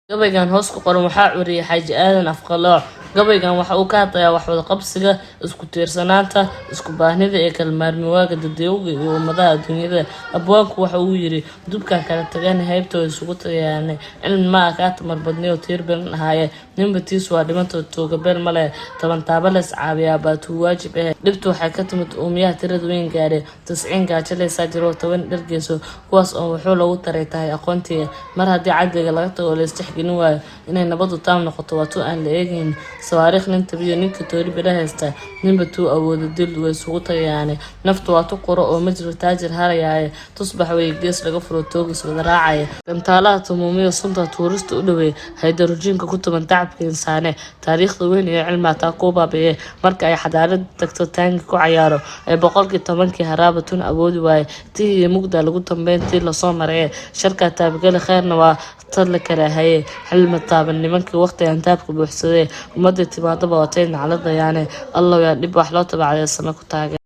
gabaygan hoos ku qoran waxaa curiyay Xaaji Aadan Afqalooc. Gabaygan waxa uu ka hadlayaa wax wada qabsiga, isku tiirsanaanta, isku baahnida ee kala maarmawaaga dadweynaha iyo ummadaha adduunyada. Abwaanku waxa uu yiri dubkan kala tagan haybtooda isugu tagayaan cilmi ma ka tamar badnay oo tiir badan ahaaye ninba tiis waa dhimanta tooga beel male taban taabales caabiya baatu waajib ah dhibtu waxay ka timid uumiyaha tirada weyn gaadhay 90 gaajaleysa jiro 10 dhargeyso kuwaas oo wuxuu lagu taray tahay aqoontii mar haddii cadliga laga tago la istixgelin waayo inay nabadu taam noqoto waato aan la eegin sawaariikh ninta biyo ninka toori bira haysta ninba tuu awoodo dil way isugu tagayaan naftu waa tu qoro oo majru taajir harayay tusbax way gees laga furo toogis wada raacay gantaalaha tumuumiyo sunta tuurista u dhaweey haydarujinka ku tuban tacabka insaane taariikhda weyn ee cilmiga taa ku baabiye marka ay xadaarad tagto taangi ku cayaaro ay boqolkii 10kii haraabatun awoodi waay tii mugda lagu dambeyntii la soo maray sharka taabgal khayrna waa tad la kala hayay xilma taaban nimankii waqti aan taabka buuxsaday umada timaadaba watay naclada yaane allah yaa dib wax loo tabacay sano ku taagan